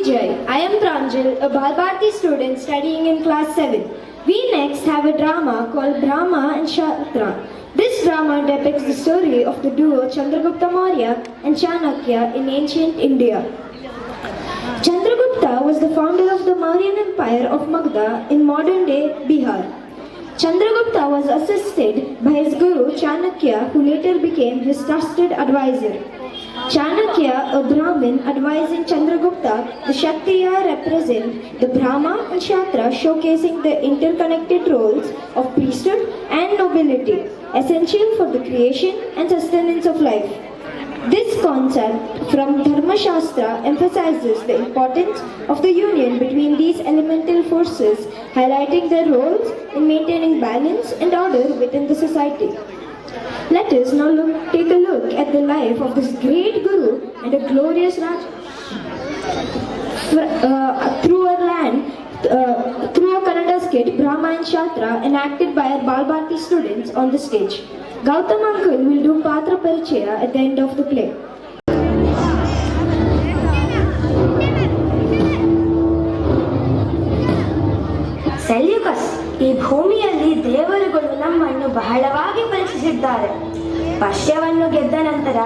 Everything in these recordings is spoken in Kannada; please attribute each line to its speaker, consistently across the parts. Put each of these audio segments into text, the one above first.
Speaker 1: Jai. I am Pranjal, a Balbharti student studying in class 7. We next have a drama called Brahma and Kshatriya. This drama depicts the story of the duo Chandragupta Maurya and Chanakya in ancient India. Chandragupta was the founder of the Mauryan Empire of Magadha in modern-day Bihar. Chandragupta was assisted by his guru Chanakya, who later became his trusted advisor. Chanakya, a Brahmin advising Chandragupta, the Kshatriya represent the Brahma and Kshatriya, showcasing the interconnected roles of priesthood and nobility, essential for the creation and sustenance of life. This concept from Dharma Shastra emphasizes the importance of the union between these elemental forces, highlighting their roles in maintaining balance and order within the society. Let us now take a look at the life of this great Guru and a glorious Raja. Through a Kannada skit, Brahma and Kshatriya, enacted by our Balbharti students on the stage. Gautam uncle will do Patra Parichaya at the end of the play.
Speaker 2: Seleucus, ಈ ಭೂಮಿಯಲ್ಲಿ ದೇವರುಗಳು ನಮ್ಮನ್ನು ಬಹಳವಾಗಿ ಪರೀಕ್ಷಿಸಿದ್ದಾರೆ. ಪರ್ಷ್ಯವನ್ನು ಗೆದ್ದ ನಂತರ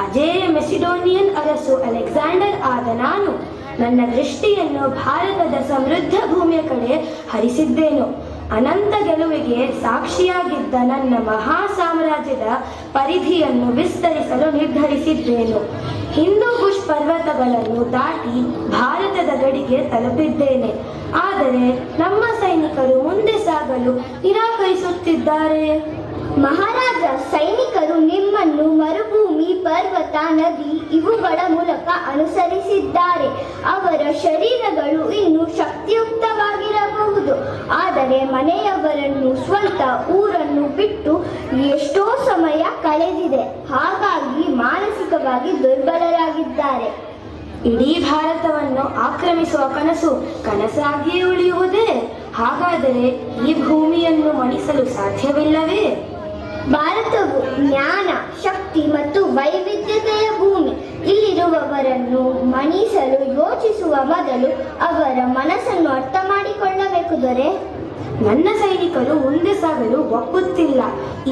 Speaker 2: ಅಜೇಯ ಮೆಸಿಡೋನಿಯನ್ ಅರಸು ಅಲೆಕ್ಸಾಂಡರ್ ಆದ ನಾನು ನನ್ನ ದೃಷ್ಟಿಯನ್ನು ಭಾರತದ ಸಮೃದ್ಧ ಭೂಮಿಯ ಕಡೆ ಹರಿಸಿದ್ದೇನು. ಅನಂತ ಗೆಲುವಿಗೆ ಸಾಕ್ಷಿಯಾಗಿದ್ದ ನನ್ನ ಮಹಾ ಸಾಮ್ರಾಜ್ಯದ ಪರಿಧಿಯನ್ನು ವಿಸ್ತರಿಸಲು ನಿರ್ಧರಿಸಿದ್ದೇನು. ಹಿಂದೂ ಕುಶ್ ಪರ್ವತಗಳನ್ನು ದಾಟಿ ಭಾರತದ ಗಡಿಗೆ ತಲುಪಿದ್ದೇನೆ. ಆದರೆ ನಮ್ಮ ಸೈನಿಕರು ಮುಂದೆ ಸಾಗಲು ನಿರಾಕರಿಸುತ್ತಿದ್ದಾರೆ.
Speaker 3: ಮಹಾರಾಜ, ಸೈನಿಕರು ನಿಮ್ಮನ್ನು ಮರುಭೂಮಿ, ಪರ್ವತ, ನದಿ ಇವುಗಳ ಮೂಲಕ ಅನುಸರಿಸಿದ್ದಾರೆ. ಅವರ ಶರೀರಗಳು ಇನ್ನೂ ಶಕ್ತಿಯುಕ್ತವಾಗಿರಬಹುದು, ಆದರೆ ಮನೆಯವರನ್ನು, ಸ್ವಂತ ಊರನ್ನು ಬಿಟ್ಟು ಎಷ್ಟೋ ಸಮಯ ಕಳೆದಿದೆ. ಹಾಗಾಗಿ ಮಾನಸಿಕವಾಗಿ ದುರ್ಬಲರಾಗಿದ್ದಾರೆ.
Speaker 2: ಇಡೀ ಭಾರತವನ್ನು ಆಕ್ರಮಿಸುವ ಕನಸು ಕನಸಾಗಿಯೇ ಉಳಿಯುವುದೇ? ಹಾಗಾದರೆ ಈ ಭೂಮಿಯನ್ನು ಮಣಿಸಲು ಸಾಧ್ಯವಿಲ್ಲವೇ?
Speaker 3: ಭಾರತವು ಜ್ಞಾನ, ಶಕ್ತಿ ಮತ್ತು ವೈವಿಧ್ಯತೆಯ ಭೂಮಿ. ಇಲ್ಲಿರುವವರನ್ನು ಮಣಿಸಲು ಯೋಚಿಸುವ ಮೊದಲು ಅವರ ಮನಸ್ಸನ್ನು ಅರ್ಥ ಮಾಡಿಕೊಳ್ಳಬೇಕು ದೊರೆ.
Speaker 2: ನನ್ನ ಸೈನಿಕರು ಮುಂದೆ ಸಾಗಲು ಒಪ್ಪುತ್ತಿಲ್ಲ.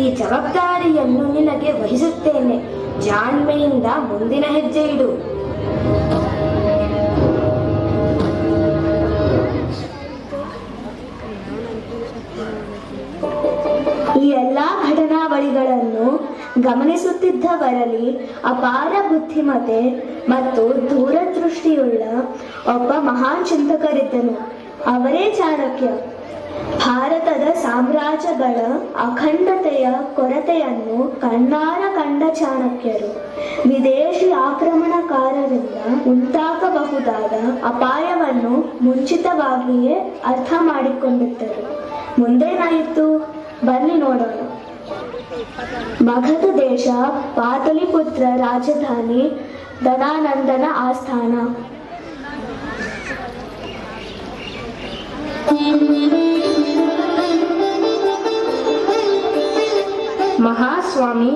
Speaker 2: ಈ ಜವಾಬ್ದಾರಿಯನ್ನು ನಿನಗೆ ವಹಿಸುತ್ತೇನೆ. ಜಾಣ್ಮೆಯಿಂದ ಮುಂದಿನ ಹೆಜ್ಜೆ ಇಡು. ಈ ಎಲ್ಲಾ ಘಟನಾವಳಿಗಳನ್ನು ಗಮನಿಸುತ್ತಿದ್ದವರಲ್ಲಿ ಅಪಾರ ಬುದ್ಧಿಮತೆ ಮತ್ತು ದೂರದೃಷ್ಟಿಯುಳ್ಳ ಒಬ್ಬ ಮಹಾನ್ ಚಿಂತಕರಿದ್ದನು. ಅವರೇ ಚಾಣಕ್ಯ. ಭಾರತದ ಸಾಮ್ರಾಜ್ಯಗಳ ಅಖಂಡತೆಯ ಕೊರತೆಯನ್ನು ಕಣ್ಣಾರ ಕಂಡ ಚಾಣಕ್ಯರು ವಿದೇಶಿ ಆಕ್ರಮಣಕಾರರಿಂದ ಉಂಟಾಗಬಹುದಾದ ಅಪಾಯವನ್ನು ಮುಂಚಿತವಾಗಿಯೇ ಅರ್ಥ ಮಾಡಿಕೊಂಡಿದ್ದರು. ಮುಂದೇನಾಯಿತು? ಬನ್ನಿ ನೋಡೋಣ. ಮಗಧ ದೇಶ, ಪಾಟಲಿಪುತ್ರ ರಾಜಧಾನಿ, ಧನಾನಂದನ ಆಸ್ಥಾನ.
Speaker 4: ಮಹಾಸ್ವಾಮಿ,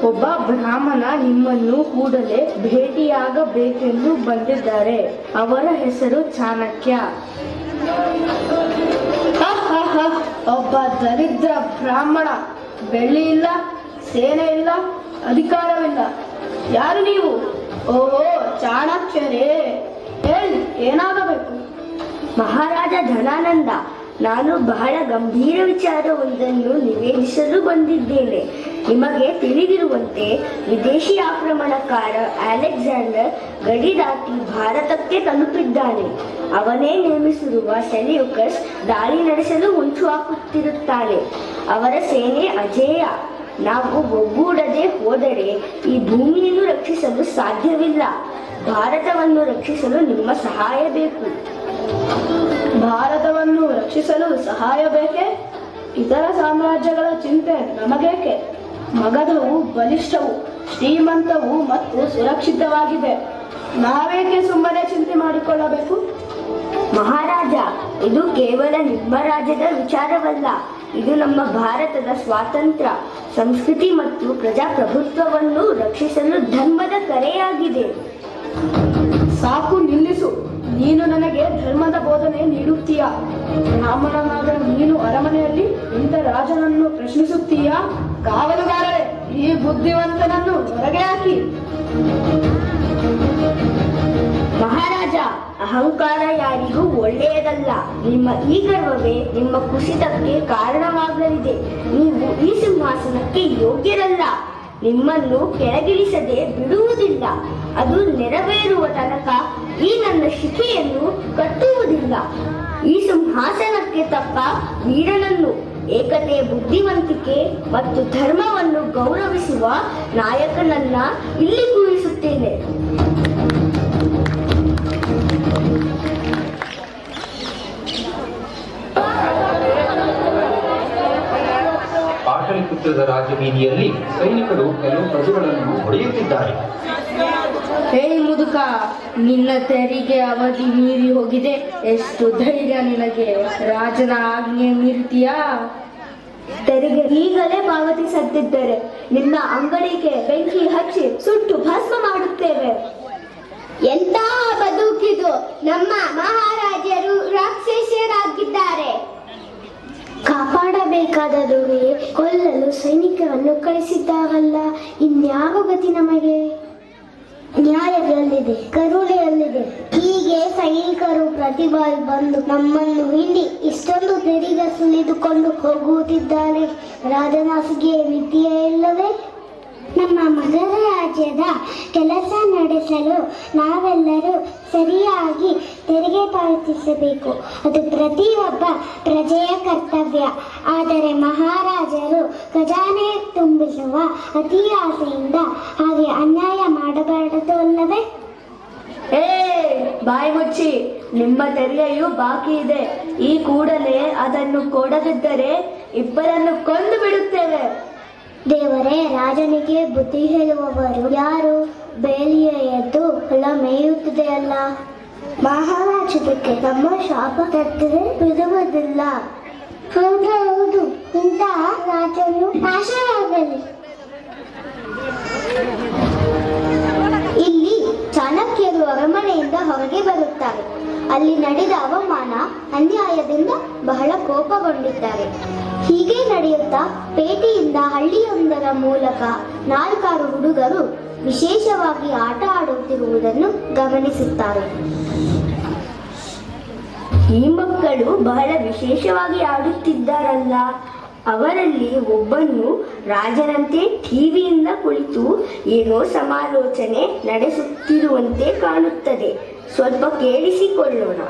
Speaker 4: ಒಬ್ಬ ಬ್ರಾಹ್ಮಣ ನಿಮ್ಮನ್ನು ಕೂಡಲೇ ಭೇಟಿಯಾಗಬೇಕೆಂದು ಬಂದಿದ್ದಾರೆ. ಅವರ ಹೆಸರು ಚಾಣಕ್ಯ.
Speaker 5: ಒಬ್ಬ ದರಿದ್ರ ಬ್ರಾಹ್ಮಣ. ಬೆಳ್ಳಿ ಇಲ್ಲ, ಸೇನೆ ಇಲ್ಲ, ಅಧಿಕಾರವಿಲ್ಲ. ಯಾರು ನೀವು? ಓಹೋ, ಚಾಣಕ್ಯರೇ, ಹೇಳಿ, ಏನಾಗಬೇಕು?
Speaker 2: ಮಹಾರಾಜ ಧನಾನಂದ, ನಾನು ಬಹಳ ಗಂಭೀರ ವಿಚಾರವೊಂದನ್ನು ನಿವೇದಿಸಲು ಬಂದಿದ್ದೇನೆ. ನಿಮಗೆ ತಿಳಿದಿರುವಂತೆ ವಿದೇಶಿ ಆಕ್ರಮಣಕಾರ ಅಲೆಕ್ಸಾಂಡರ್ ಗಡಿ ದಾಟಿ ಭಾರತಕ್ಕೆ ತಲುಪಿದ್ದಾನೆ. ಅವನೇ ನೇಮಿಸಿರುವ ಸೆಲ್ಯೂಕಸ್ ದಾಳಿ ನಡೆಸಲು ಹೊಂಚು ಹಾಕುತ್ತಿರುತ್ತಾನೆ. ಅವರ ಸೇನೆ ಅಜೇಯ. ನಾವು ಒಗ್ಗೂಡದೆ ಹೋದರೆ ಈ ಭೂಮಿಯನ್ನು ರಕ್ಷಿಸಲು ಸಾಧ್ಯವಿಲ್ಲ. ಭಾರತವನ್ನು ರಕ್ಷಿಸಲು ನಿಮ್ಮ ಸಹಾಯ ಬೇಕು.
Speaker 5: ಭಾರತವನ್ನು ರಕ್ಷಿಸಲು ಸಹಾಯ ಬೇಕೆ? ಇತರ ಸಾಮ್ರಾಜ್ಯಗಳ ಚಿಂತೆ ನಮಗೇಕೆ? ಮಗಧವು ಬಲಿಷ್ಠವು, ಶ್ರೀಮಂತವು ಮತ್ತು ಸುರಕ್ಷಿತವಾಗಿದೆ. ನಾವೇಕೆ ಸುಮ್ಮನೆ ಚಿಂತೆ ಮಾಡಿಕೊಳ್ಳಬೇಕು?
Speaker 2: ಮಹಾರಾಜ, ಇದು ಕೇವಲ ನಿಮ್ಮ ರಾಜ್ಯದ ವಿಚಾರವಲ್ಲ. ಇದು ನಮ್ಮ ಭಾರತದ ಸ್ವಾತಂತ್ರ್ಯ, ಸಂಸ್ಕೃತಿ ಮತ್ತು ಪ್ರಜಾಪ್ರಭುತ್ವವನ್ನು ರಕ್ಷಿಸಲು ಧರ್ಮದ ಕರೆಯಾಗಿದೆ.
Speaker 5: ಸಾಕು ನಿಲ್ಲಿಸು. ನೀನು ನನಗೆ ಧರ್ಮದ ಬೋಧನೆ ನೀಡುತ್ತೀಯಾ? ಬ್ರಾಹ್ಮಣನಾದ ನೀನು ಅರಮನೆಯಲ್ಲಿ ಇಂಥ ರಾಜನನ್ನು ಪ್ರಶ್ನಿಸುತ್ತೀಯಾ? ಕಾವಲುಗಾರರೇ, ಈ ಬುದ್ಧಿವಂತನನ್ನು ಹೊರಗೆ ಹಾಕಿ.
Speaker 2: ಮಹಾರಾಜ, ಅಹಂಕಾರ ಯಾರಿಗೂ ಒಳ್ಳೆಯದಲ್ಲ. ನಿಮ್ಮ ಈ ಗರ್ವವೇ ನಿಮ್ಮ ಕುಸಿತಕ್ಕೆ ಕಾರಣವಾಗಲಿದೆ. ನೀವು ಈ ಸಿಂಹಾಸನಕ್ಕೆ ಯೋಗ್ಯರಲ್ಲ. ನಿಮ್ಮನ್ನು ಕೆಳಗಿಳಿಸದೆ ಬಿಡುವುದಿಲ್ಲ. ಅದು ನೆರವೇರುವ ತನಕ ಈ ನನ್ನ ಶಿಖೆಯನ್ನು ಕಟ್ಟುವುದಿಲ್ಲ. ಈ ಸಿಂಹಾಸನಕ್ಕೆ ತಕ್ಕ ವೀರನನ್ನು, ಏಕತೆ, ಬುದ್ಧಿವಂತಿಕೆ ಮತ್ತು ಧರ್ಮವನ್ನು ಗೌರವಿಸುವ ನಾಯಕನನ್ನ ಇಲ್ಲಿ ಕೂರಿಸುತ್ತೇನೆ.
Speaker 6: ಪಾಟಲಿಪುತ್ರದ ರಾಜಬೀದಿಯಲ್ಲಿ ಸೈನಿಕರು ಕೆಲವು ಪ್ರಜೆಗಳನ್ನು ಹೊಡೆಯುತ್ತಿದ್ದಾರೆ.
Speaker 4: ಹೇ ಮುದುಕ, ನಿನ್ನ ತೆರಿಗೆ ಅವಧಿ ಮೀರಿ ಹೋಗಿದೆ. ಎಷ್ಟು ಧೈರ್ಯ ನಿನಗೆ? ರಾಜನ ಆಜ್ಞೆ ಮೀರ್ತೀಯಾ?
Speaker 2: ತೆರಿಗೆ ಈಗಲೇ ಪಾವತಿಸದಿದ್ದರೆ ನಿನ್ನ ಅಂಗಡಿಗೆ ಬೆಂಕಿ ಹಚ್ಚಿ ಸುಟ್ಟು ಭಸ್ಮ ಮಾಡುತ್ತೇವೆ.
Speaker 3: ಎಂತ ಬದುಕಿದು! ನಮ್ಮ ಮಹಾರಾಜರು ರಾಕ್ಷಸರಾಗಿದ್ದಾರೆ. ಕಾಪಾಡಬೇಕಾದ ದೊರೆ ಕೊಲ್ಲಲು ಸೈನಿಕರನ್ನು ಕಳಿಸಿದ್ದಾರಲ್ಲ, ಇನ್ಯಾವ ಗತಿ ನಮಗೆ? ನ್ಯಾಯದಲ್ಲಿದೆ, ಕರುಣೆಯಲ್ಲಿದೆ. ಹೀಗೆ ಸೈನಿಕರು ಪ್ರತಿ ಬಾರಿ ಬಂದು ನಮ್ಮನ್ನು ಹಿಂಡಿ ಇಷ್ಟೊಂದು ತೆರಿಗೆ ಸುಲಿದುಕೊಂಡು ಹೋಗುತ್ತಿದ್ದಾರೆ. ರಾಜನಾಸಿಗೆ ವಿದ್ಯೆ ಇಲ್ಲವೇ? ನಮ್ಮ ಮಗರ ರಾಜ್ಯದ ಕೆಲಸ ನಡೆಸಲು ನಾವೆಲ್ಲರೂ ಸರಿಯಾಗಿ ತೆರಿಗೆ ಪಾವತಿಸಬೇಕು. ಅದು ಪ್ರತಿಯೊಬ್ಬ ಪ್ರಜೆಯ ಕರ್ತವ್ಯ. ಆದರೆ ಮಹಾರಾಜರು ಖಜಾನೆ ತುಂಬಿಸುವ ಅತಿ ಆಸೆಯಿಂದ ಹಾಗೆ ಅನ್ಯಾಯ ಮಾಡಬಾರದು ಅಲ್ಲವೇ?
Speaker 2: ಬಾಯಿ ಮುಚ್ಚಿ. ನಿಮ್ಮ ತೆರಿಗೆಯು ಬಾಕಿ ಇದೆ. ಈ ಕೂಡಲೇ ಅದನ್ನು ಕೊಡದಿದ್ದರೆ ಇಬ್ಬರನ್ನು ಕೊಂದು ಬಿಡುತ್ತೇವೆ.
Speaker 3: ದೇವರೇ, ರಾಜನಿಗೆ ಬುದ್ಧಿ ಹೇಳುವವರು ಯಾರು? ಬೇಲಿಯ ಎದ್ದು ಹೊಲ ಮೇಯುತ್ತಿದೆಯಲ್ಲ. ಮಹಾರಾಜಕ್ಕೆ ನಮ್ಮ ಶಾಪ ತಟ್ಟರೆ ಬಿಡುವುದಿಲ್ಲ. ಹೌದು, ಇಂತಹ ರಾಜನು ನಾಶವಾಗಲಿ. ಇಲ್ಲಿ ಚಾಣಕ್ಯರು ಅರಮನೆಯಿಂದ ಹೊರಗೆ ಬರುತ್ತಾರೆ. ಅಲ್ಲಿ ನಡೆದ ಅವಮಾನ, ಅನ್ಯಾಯದಿಂದ ಬಹಳ ಕೋಪಗೊಂಡಿದ್ದಾರೆ. ಹೀಗೆ ನಡೆಯುತ್ತಾ ಪೇಟೆಯಿಂದ ಹಳ್ಳಿಯೊಂದರ ಮೂಲಕ 4 ಹುಡುಗರು ವಿಶೇಷವಾಗಿ ಆಟ ಆಡುತ್ತಿರುವುದನ್ನು ಗಮನಿಸುತ್ತಾರೆ.
Speaker 2: ಈ ಮಕ್ಕಳು ಬಹಳ ವಿಶೇಷವಾಗಿ ಆಡುತ್ತಿದ್ದಾರಲ್ಲ. ಅವರಲ್ಲಿ ಒಬ್ಬನು ರಾಜನಂತೆ ಟಿವಿಯಿಂದ ಕುಳಿತು ಏನೋ ಸಮಾಲೋಚನೆ ನಡೆಸುತ್ತಿರುವಂತೆ ಕಾಣುತ್ತದೆ. ಸ್ವಲ್ಪ ಕೇಳಿಸಿಕೊಳ್ಳೋಣ.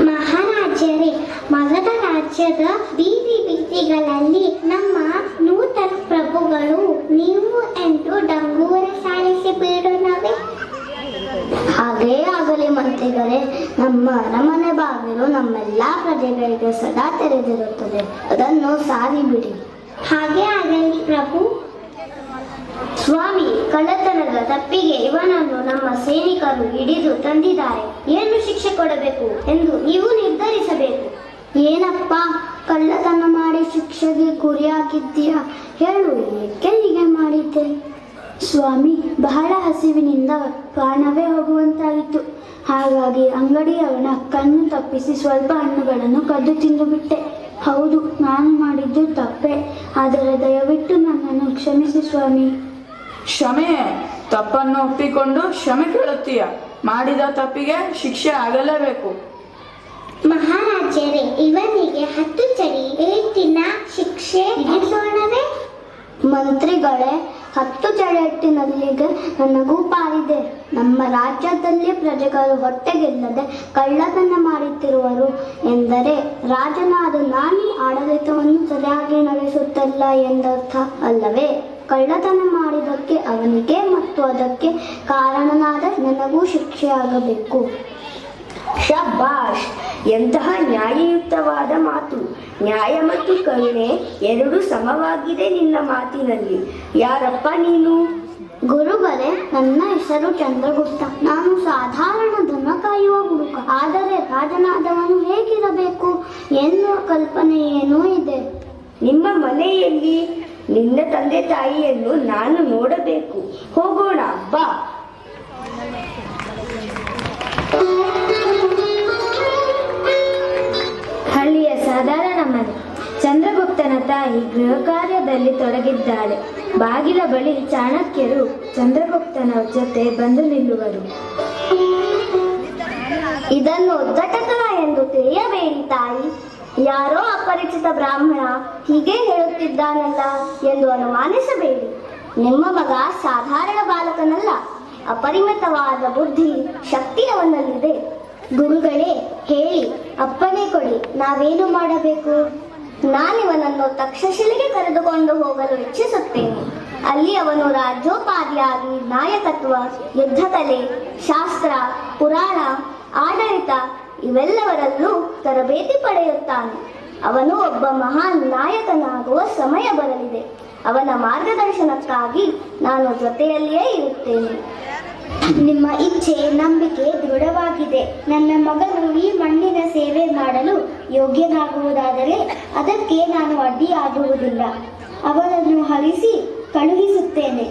Speaker 3: ಮಹಾರಾಜರೇ, ಮಗಧ ರಾಜ್ಯದ ಬೀದಿ ಬೀದಿಗಳಲ್ಲಿ ನಮ್ಮ ನೂತನ ಪ್ರಭುಗಳು ನೀವು ಎಂದು ಡಂಗೂರ ಸಾರಿಸಿ ಬಿಡೋಣವೇ? ಹಾಗೇ ಆಗಲಿ ಮಂತ್ರಿಗಳೇ. ನಮ್ಮ ಅರಮನೆ ಬಾಗಿಲು ನಮ್ಮೆಲ್ಲಾ ಪ್ರಜೆಗಳಿಗೆ ಸದಾ ತೆರೆದಿರುತ್ತದೆ. ಅದನ್ನು ಸಾರಿ ಬಿಡಿ. ಹಾಗೇ ಆಗಲಿ ಪ್ರಭು. ಸ್ವಾಮಿ, ಕಳ್ಳತನದ ತಪ್ಪಿಗೆ ಇವನನ್ನು ನಮ್ಮ ಸೈನಿಕರು ಹಿಡಿದು ತಂದಿದ್ದಾರೆ. ಏನು ಶಿಕ್ಷೆ ಕೊಡಬೇಕು ಎಂದು ನೀವು ನಿರ್ಧರಿಸಬೇಕು. ಏನಪ್ಪ, ಕಳ್ಳತನ ಮಾಡಿ ಶಿಕ್ಷೆಗೆ ಗುರಿಯಾಗಿದ್ದೀಯಾ? ಹೇಳು, ಏಕೆಲ್ಲಿಗೆ ಮಾಡಿದ್ದೆ? ಸ್ವಾಮಿ, ಬಹಳ ಹಸಿವಿನಿಂದ ಪ್ರಾಣವೇ ಹೋಗುವಂತಾಯಿತು. ಹಾಗಾಗಿ ಅಂಗಡಿಯವನ ಕಣ್ಣು ತಪ್ಪಿಸಿ ಸ್ವಲ್ಪ ಹಣ್ಣುಗಳನ್ನು ಕದ್ದು ತಿಂದು ಬಿಟ್ಟೆ. ಹೌದು, ನಾನು ಮಾಡಿದ್ದು ತಪ್ಪೆ. ಆದರೆ ದಯವಿಟ್ಟು ನನ್ನನ್ನು ಕ್ಷಮಿಸಿ ಸ್ವಾಮಿ.
Speaker 7: ಕ್ಷಮೆ? ತಪ್ಪನ್ನು ಒಪ್ಪಿಕೊಂಡು ಕ್ಷಮೆ ಕೇಳುತ್ತೀಯ? ಮಾಡಿದ ತಪ್ಪಿಗೆ ಶಿಕ್ಷೆ ಆಗಲೇಬೇಕು.
Speaker 3: ಮಹಾರಾಜರೇ, ಇವನಿಗೆ 10 ಚಡಿ ಏಟಿನ ಶಿಕ್ಷೆ ವಿಧಿಸೋಣವೇ? ಮಂತ್ರಿಗಳೇ, 10 ಚಡೆಟ್ಟಿನಲ್ಲಿಗೆ ನನಗೂ ಪಾಲಿದೆ. ನಮ್ಮ ರಾಜ್ಯದಲ್ಲಿ ಪ್ರಜೆಗಳು ಹೊಟ್ಟೆಗೆಲ್ಲದೆ ಕಳ್ಳತನ ಮಾಡುತ್ತಿರುವರು ಎಂದರೆ ರಾಜನಾದ ನಾನೇ ಆಡಳಿತವನ್ನು ಸರಿಯಾಗಿ ನಡೆಸುತ್ತಿಲ್ಲ ಎಂದರ್ಥ ಅಲ್ಲವೇ? ಕಳ್ಳತನ ಮಾಡಿದ್ದಕ್ಕೆ ಅವನಿಗೆ ಮತ್ತು ಅದಕ್ಕೆ ಕಾರಣನಾದ ನನಗೂ ಶಿಕ್ಷೆಯಾಗಬೇಕು.
Speaker 2: ಶಬ್ಬಾಷ್! ಎಂತಹ ನ್ಯಾಯಯುಕ್ತವಾದ ಮಾತು. ನ್ಯಾಯ ಮತ್ತು ಕರುಣೆ ಎರಡೂ ಸಮವಾಗಿದೆ ನಿನ್ನ ಮಾತಿನಲ್ಲಿ. ಯಾರಪ್ಪ ನೀನು?
Speaker 3: ಗುರುಗಳೇ, ನನ್ನ ಹೆಸರು ಚಂದ್ರಗುಪ್ತ. ನಾನು ಸಾಧಾರಣ ದನ ಕಾಯುವ ಹುಡುಗ. ಆದರೆ ರಾಜನಾದವನು ಹೇಗಿರಬೇಕು ಎನ್ನುವ ಕಲ್ಪನೆ ಏನೂ ಇದೆ.
Speaker 2: ನಿಮ್ಮ ಮನೆಯಲ್ಲಿ ನಿನ್ನ ತಂದೆ ತಾಯಿಯನ್ನು ನಾನು ನೋಡಬೇಕು. ಹೋಗೋಣ ಬಾ. ಹಳ್ಳಿಯ ಸಾಧಾರಣ ಮನೆ. ಚಂದ್ರಗುಪ್ತನ ತಾಯಿ ಗೃಹ ಕಾರ್ಯದಲ್ಲಿ ತೊಡಗಿದ್ದಾಳೆ. ಬಾಗಿಲ ಬಳಿ ಚಾಣಕ್ಯರು ಚಂದ್ರಗುಪ್ತನ ಜೊತೆ ಬಂದು ನಿಲ್ಲುವರು.
Speaker 3: ಇದನ್ನು ಉದ್ದಟತನ ಎಂದು ತಿಳಿಯಬೇಡಿ ತಾಯಿ. ಯಾರೋ ಅಪರಿಚಿತ ಬ್ರಾಹ್ಮಣ ಹೀಗೆ ಹೇಳುತ್ತಿದ್ದಾನಲ್ಲ ಎಂದು ಅನುಮಾನಿಸಬೇಡಿ. ನಿಮ್ಮ ಮಗ ಸಾಧಾರಣ ಬಾಲಕನಲ್ಲ, ಅಪರಿಮಿತವಾದ ಬುದ್ಧಿ ಶಕ್ತಿ ಅವನಲ್ಲಿದೆ. ಗುರುಗಳೇ, ಹೇಳಿ, ಅಪ್ಪಣೆ ಕೊಡಿ, ನಾವೇನು ಮಾಡಬೇಕು? ನಾನಿವನನ್ನು ತಕ್ಷಶಿಲೆಗೆ ಕರೆದುಕೊಂಡು ಹೋಗಲು ಇಚ್ಛಿಸುತ್ತೇನೆ. ಅಲ್ಲಿ ಅವನು ರಾಜ್ಯೋಪಾದಿಯಾಗಿ ನಾಯಕತ್ವ, ಯುದ್ಧಕಲೆ, ಶಾಸ್ತ್ರ, ಪುರಾಣ, ಆಡಳಿತ ಇವೆಲ್ಲವರಲ್ಲೂ ತರಬೇತಿ ಪಡೆಯುತ್ತಾನೆ. ಅವನು ಒಬ್ಬ ಮಹಾನ್ ನಾಯಕನಾಗುವ ಸಮಯ ಬರಲಿದೆ. ಅವನ ಮಾರ್ಗದರ್ಶನಕ್ಕಾಗಿ ನಾನು ಜೊತೆಯಲ್ಲಿಯೇ ಇರುತ್ತೇನೆ. ನಿಮ್ಮ ಇಚ್ಛೆ, ನಂಬಿಕೆ ದೃಢವಾಗಿದೆ. ನನ್ನ ಮಗನು ಈ ಮಣ್ಣಿನ ಸೇವೆ ಮಾಡಲು ಯೋಗ್ಯನಾಗುವುದಾದರೆ ಅದಕ್ಕೆ ನಾನು ಅಡ್ಡಿಯಾಗುವುದಿಲ್ಲ. ಅವನನ್ನು ಹರಿಸಿ ಕಳುಹಿಸುತ್ತೇನೆ.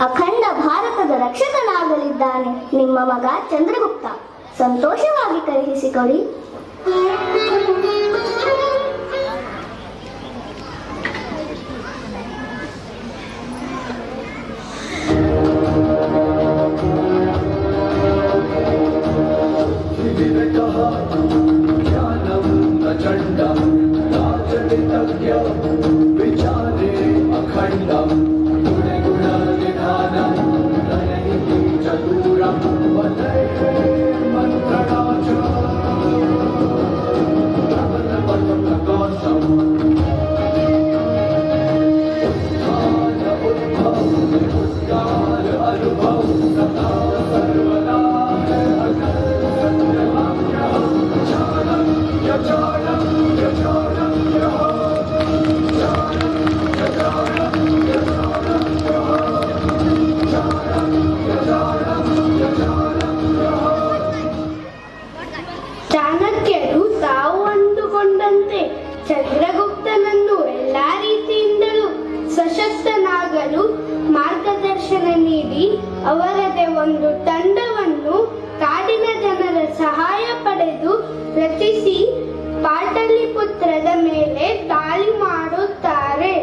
Speaker 3: ಅಖಂಡ ಭಾರತದ ರಕ್ಷಕನಾಗಲಿದ್ದಾನೆ ನಿಮ್ಮ ಮಗ ಚಂದ್ರಗುಪ್ತ. ಸಂತೋಷವಾಗಿ ಕಳುಹಿಸಿಕೊಡಿ.
Speaker 8: विचारे अखंडम गुणनिधानम चतुरम वदये मंत्रणाच प्रकाशम उत्कार अनुभव सदा सर्वदा
Speaker 2: ಚಾಣಕ್ಯರು ತಾವು ಅಂದುಕೊಂಡಂತೆ ಚಂದ್ರಗುಪ್ತನನ್ನು ಎಲ್ಲಾ ರೀತಿಯಿಂದಲೂ ಸಶಕ್ತನಾಗಲು ಮಾರ್ಗದರ್ಶನ ನೀಡಿ ಅವರದೇ ಒಂದು ತಂಡವನ್ನು ಕಾಡಿನ ಜನರ ಸಹಾಯ ಪಡೆದು ರಚಿಸಿ ಪಾಟಲಿಪುತ್ರದ ಮೇಲೆ ದಾಳಿ ಮಾಡುತ್ತಾರೆ.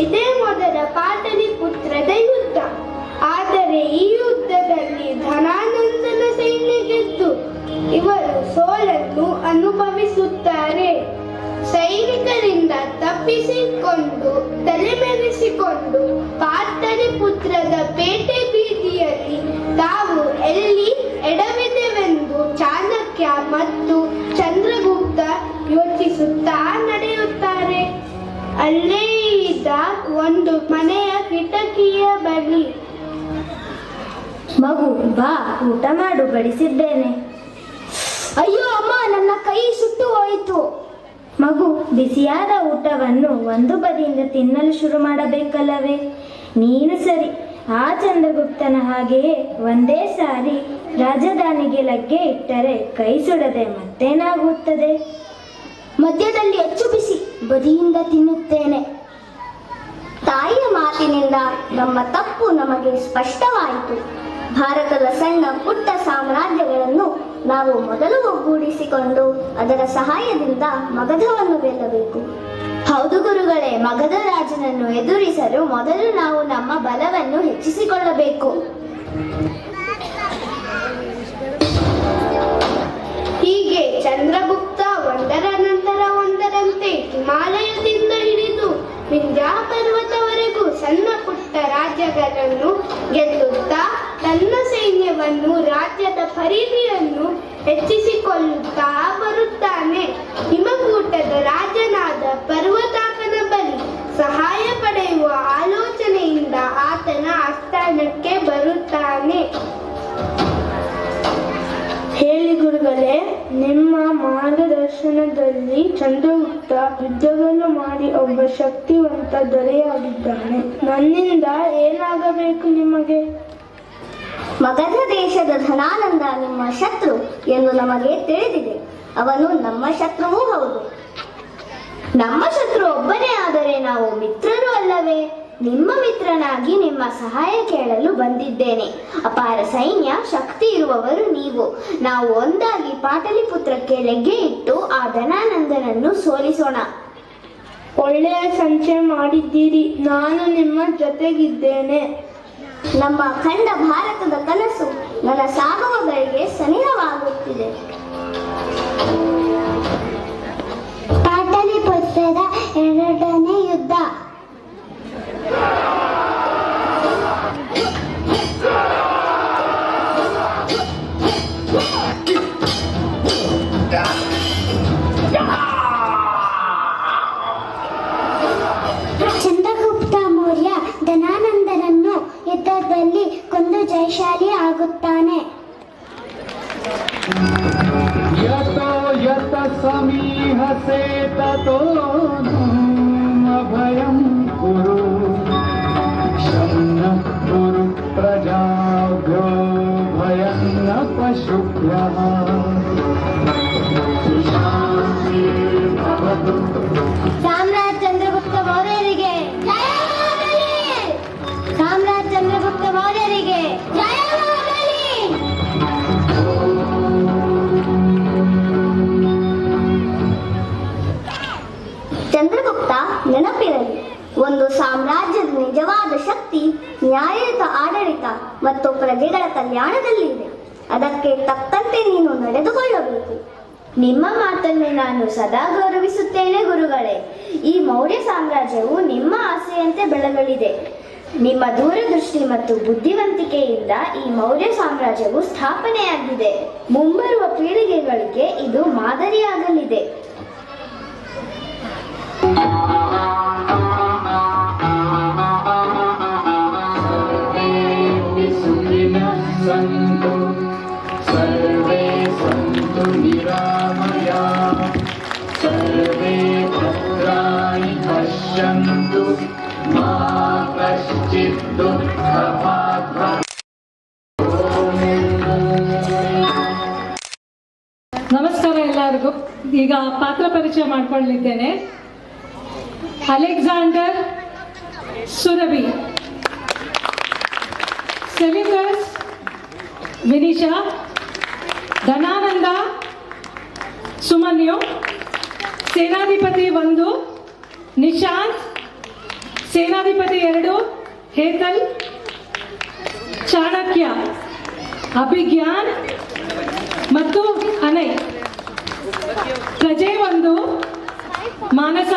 Speaker 2: ಇದೇ ಮೊದಲ ಪಾಟಲಿಪುತ್ರದ ಯುದ್ಧ. ಆದರೆ ಈ ಯುದ್ಧದಲ್ಲಿ ಧನಾನಂದನ ಸೈನ್ಯ ಗೆದ್ದು ಇವರು ಸೋಲನ್ನು ಅನುಭವಿಸುತ್ತಾರೆ. ಸೈನಿಕರಿಂದ ತಪ್ಪಿಸಿಕೊಂಡು ತಲೆಮೆರೆಸಿಕೊಂಡು ಪಾಟಲಿಪುತ್ರದ ಪೇಟೆ ಬೀದಿಯಲ್ಲಿ ತಾವು ಎಲ್ಲಿ ಎಡವಿದೆವೆಂದು ಚಾಣಕ್ಯ ಮತ್ತು ಚಂದ್ರಗುಪ್ತ ಯೋಚಿಸುತ್ತಾ ನಡೆಯುತ್ತಾರೆ. ಅಲ್ಲೇ ಇದ್ದ ಒಂದು ಮನೆಯ ಕಿಟಕಿಯ ಬಳಿ,
Speaker 3: ಮಗು ಬಾ, ಊಟ ಮಾಡು, ಬಡಿಸಿದ್ದೇನೆ. ಅಯ್ಯೋ ಅಮ್ಮ, ನನ್ನ ಕೈ ಸುಟ್ಟು ಹೋಯಿತು.
Speaker 2: ಮಗು, ಬಿಸಿಯಾದ ಊಟವನ್ನು ಒಂದು ಬದಿಯಿಂದ ತಿನ್ನಲು ಶುರು ಮಾಡಬೇಕಲ್ಲವೇ? ನೀನು ಸರಿ, ಆ ಚಂದ್ರಗುಪ್ತನ ಹಾಗೆಯೇ ಒಂದೇ ಸಾರಿ ರಾಜಧಾನಿಗೆ ಲಗ್ಗೆ ಇಟ್ಟರೆ ಕೈ ಸುಡದೆ ಮತ್ತೇನಾಗುತ್ತದೆ?
Speaker 3: ಮಧ್ಯದಲ್ಲಿ ಹೆಚ್ಚು ಬಿಸಿ, ಬದಿಯಿಂದ ತಿನ್ನುತ್ತೇನೆ. ತಾಯಿಯ ಮಾತಿನಿಂದ ನಮ್ಮ ತಪ್ಪು ನಮಗೆ ಸ್ಪಷ್ಟವಾಯಿತು. ಭಾರತದ ಸಣ್ಣ ಪುಟ್ಟ ಸಾಮ್ರಾಜ್ಯಗಳನ್ನು ನಾವು ಮೊದಲು ಒಗ್ಗೂಡಿಸಿಕೊಂಡು ಅದರ ಸಹಾಯದಿಂದ ಮಗಧವನ್ನು ಗೆಲ್ಲಬೇಕು. ಹೌದು ಗುರುಗಳೇ, ಮಗಧ ರಾಜನನ್ನು ಎದುರಿಸಲು ಮೊದಲು ನಾವು ನಮ್ಮ ಬಲವನ್ನು ಹೆಚ್ಚಿಸಿಕೊಳ್ಳಬೇಕು.
Speaker 2: ಹೀಗೆ ಚಂದ್ರಗುಪ್ತ ಒಂದರ ನಂತರ ಒಂದರಂತೆ ಹಿಮಾಲಯದಿಂದ ಹಿಡಿದು ವಿಂಧ್ಯ ಪರ್ವತವರೆಗೂ ಸಣ್ಣ ಪುಟ್ಟ ರಾಜ್ಯಗಳನ್ನು ಗೆಲ್ಲುತ್ತಾ ತನ್ನ ಸೈನ್ಯವನ್ನು, ರಾಜ್ಯದ ಪರಿಧಿಯನ್ನು ಹೆಚ್ಚಿಸಿಕೊಳ್ಳುತ್ತಾ ಬರುತ್ತಾನೆ. ಹಿಮಕೂಟದ ರಾಜನಾದ ಪರ್ವತಾಕನ ಬಳಿ ಸಹಾಯ ಪಡೆಯುವ ಆಲೋಚನೆಯಿಂದ ಆತನ ಆಸ್ಥಾನಕ್ಕೆ ಬರುತ್ತಾನೆ.
Speaker 9: ಹೇಳಿ ಗುರುಗಳೇ, ನಿಮ್ಮ ಮಾರ್ಗದರ್ಶನದಲ್ಲಿ ಚಂದ್ರಗುಪ್ತ ಯುದ್ಧವನ್ನು ಮಾಡಿ ಒಬ್ಬ ಶಕ್ತಿವಂತ ದೊರೆಯಾಗಿದ್ದಾನೆ. ನನ್ನಿಂದ ಏನಾಗಬೇಕು ನಿಮಗೆ?
Speaker 3: ಮಗಧ ದೇಶದ ಧನಾನಂದ ನಿಮ್ಮ ಶತ್ರು ಎಂದು ನಮಗೆ ತಿಳಿದಿದೆ. ಅವನು ನಮ್ಮ ಶತ್ರುವೂ ಹೌದು. ನಮ್ಮ ಶತ್ರು ಒಬ್ಬನೇ ಆದರೆ ನಾವು ಮಿತ್ರರು ಅಲ್ಲವೇ? ನಿಮ್ಮ ಮಿತ್ರನಾಗಿ ನಿಮ್ಮ ಸಹಾಯ ಕೇಳಲು ಬಂದಿದ್ದೇನೆ. ಅಪಾರ ಸೈನ್ಯ ಶಕ್ತಿ ಇರುವವರು ನೀವು. ನಾವು ಒಂದಾಗಿ ಪಾಟಲಿಪುತ್ರಕ್ಕೆ ಲಗ್ಗೆ ಇಟ್ಟು ಆ ಧನಾನಂದನನ್ನು ಸೋಲಿಸೋಣ.
Speaker 9: ಒಳ್ಳೆಯ ಸಂಚಯ ಮಾಡಿದ್ದೀರಿ. ನಾನು ನಿಮ್ಮ ಜೊತೆಗಿದ್ದೇನೆ.
Speaker 3: ನಮ್ಮ ಅಖಂಡ ಭಾರತದ ಕನಸು ನನಸಾಗುವ ಗಳಿಗೆ ಸನಿಹವಾಗುತ್ತಿದೆ. ಪಾಟಲಿಪುತ್ರದ ಎರಡನೇ ಯುದ್ಧ. ಚಂದ್ರಗುಪ್ತ ಮೌರ್ಯ ಧನಾನಂದನನ್ನು ಯುದ್ಧದಲ್ಲಿ ಕೊಂದು ಜಯಶಾಲಿ ಆಗುತ್ತಾನೆ.
Speaker 8: ಯತೋ ಯತ ಸಮೀಹಸೆ ತತೋ ಅಭಯಂ ಕುರು ಶಮ್ನ ಕುರು ಪ್ರಜಾಭ್ಯೋ ಭಯಂ ನ ಪಶುಭ್ಯಃ ಸುಶಾಂತಿರ್ಭವತು.
Speaker 3: ಸಾಮ್ರಾಟ್ ಚಂದ್ರಗುಪ್ತ ಮೌರ್ಯರಿಗೆ ಜಯವಾಗಲಿ! ಸಾಮ್ರಾಟ್ ಚಂದ್ರಗುಪ್ತ ಮೌರ್ಯರಿಗೆ ಜಯವಾಗಲಿ! ಚಂದ್ರಗುಪ್ತ ನೆನಪಿರಲಿ, ಒಂದು ಸಾಮ್ರಾಜ್ಯದ ನಿಜವಾದ ಶಕ್ತಿ ನ್ಯಾಯಯುತ ಆಡಳಿತ ಮತ್ತು ಪ್ರಜೆಗಳ ಕಲ್ಯಾಣದಲ್ಲಿದೆ. ಅದಕ್ಕೆ ತಕ್ಕಂತೆ ನೀನು ನಡೆದುಕೊಳ್ಳಬೇಕು. ನಿಮ್ಮ ಮಾತನ್ನು ನಾನು ಸದಾ ಗೌರವಿಸುತ್ತೇನೆ ಗುರುಗಳೇ. ಈ ಮೌರ್ಯ ಸಾಮ್ರಾಜ್ಯವು ನಿಮ್ಮ ಆಸೆಯಂತೆ ಬೆಳಗಲಿದೆ. ನಿಮ್ಮ ದೂರದೃಷ್ಟಿ ಮತ್ತು ಬುದ್ಧಿವಂತಿಕೆಯಿಂದ ಈ ಮೌರ್ಯ ಸಾಮ್ರಾಜ್ಯವು ಸ್ಥಾಪನೆಯಾಗಿದೆ. ಮುಂಬರುವ ಪೀಳಿಗೆಗಳಿಗೆ ಇದು ಮಾದರಿಯಾಗಲಿದೆ.
Speaker 8: ಸುಖಿನಃ ಸಂತು ಸರ್ವೇ ಸಂತು ನಿರಾಮಯಾಃ ಸರ್ವೇ ಭದ್ರಾಣಿ ಪಶ್ಯಂತು ಮಾ ಕಶ್ಚಿತ್ ದುಃಖಭಾಗ್ ಭವೇತ್.
Speaker 10: ನಮಸ್ಕಾರ ಎಲ್ಲರಿಗೂ. ಈಗ ಪಾತ್ರ ಪರಿಚಯ ಮಾಡಿಕೊಳ್ಳಲಿದ್ದೇನೆ. ಅಲೆಕ್ಸಾಂಡರ್ ಸುರಭಿ, ಸೆಲ್ಯೂಕಸ್ ವಿನಿಶಾ, ಧನಾನಂದ ಸುಮನ್ಯು, ಸೇನಾಧಿಪತಿ 1 ನಿಶಾಂತ್, ಸೇನಾಧಿಪತಿ 2 ಹೇತಲ್, ಚಾಣಕ್ಯ, ಅಭಿಜ್ಞಾನ್ ಮತ್ತು ಅನಯ್. ಪ್ರಜೆ 1 ಮಾನಸ,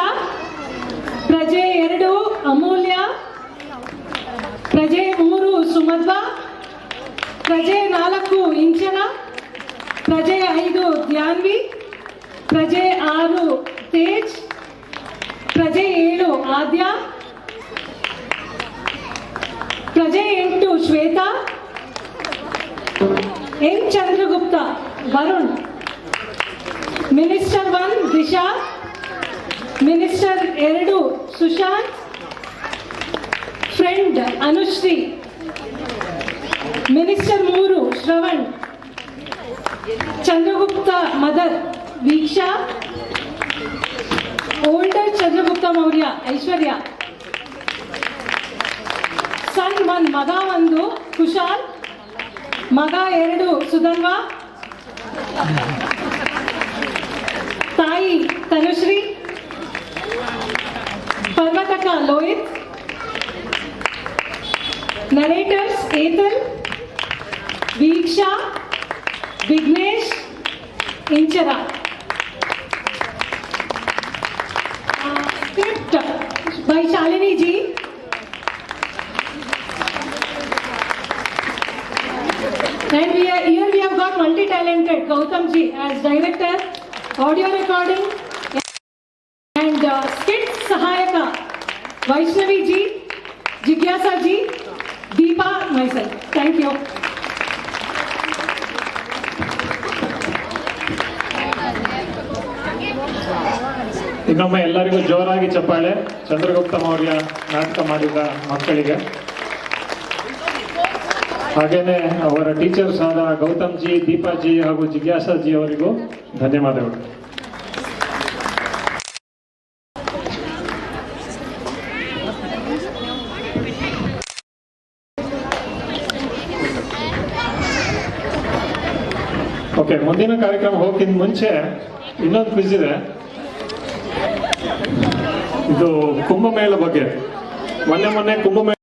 Speaker 10: ಪ್ರಜೆ 2 ಅಮೂಲ್ಯ, ಪ್ರಜೆ 3 ಸುಮಧ್ವ, ಪ್ರಜೆ 4 ಇಂಚನ, ಪ್ರಜೆ 5 ಧ್ಯಾನ್ವಿ, ಪ್ರಜೆ 6 ತೇಜ್, ಪ್ರಜೆ 7 ಆದ್ಯ, ಪ್ರಜೆ 8 ಶ್ವೇತಾ, ಎನ್ Chandragupta Varun, minister 1 Disha, minister 2 Sushant, friend Anushree, minister 3 Shravan, Chandragupta mother Veeksha, older Chandragupta Maurya Aishwarya, son 1 ಮಗ 1 ಕುಶಾಲ್, ಮಗ 2 ಸುಧನ್ವಾ, ತಾಯಿ Tanushree, ಪರ್ವತಕ Lohith, ನರೇಟರ್ಸ್ ಏತಲ್, Veeksha, Vignesh, Inchara. Script by Shalini ji. And here we have got multi-talented Gautam ji as director, audio recording and skit Sahayaka, Vaishnavi ji, Jigyasa ji, Deepa, myself. Thank you.
Speaker 11: ಇನ್ನೊಮ್ಮೆ ಎಲ್ಲರಿಗೂ ಜೋರಾಗಿ ಚಪ್ಪಾಳೆ. ಚಂದ್ರಗುಪ್ತ ಮೌರ್ಯ ನಾಟಕ ಮಾಡಿದ ಮಕ್ಕಳಿಗೆ, ಹಾಗೇನೆ ಅವರ ಟೀಚರ್ಸ್ ಆದ ಗೌತಮ್ ಜಿ, ದೀಪಾ ಜಿ ಹಾಗೂ ಜಿಜ್ಞಾಸಾ ಜಿ ಅವರಿಗೂ ಧನ್ಯವಾದಗಳು. ಓಕೆ, ಮುಂದಿನ ಕಾರ್ಯಕ್ರಮ ಹೋಗೋಕ್ಕಿಂತ ಮುಂಚೆ ಇನ್ನೊಂದು ಕ್ವಿಜ್ ಇದೆ. ಇದು ಕುಂಭಮೇಳ ಬಗ್ಗೆ. ಮೊನ್ನೆ ಕುಂಭಮೇಳ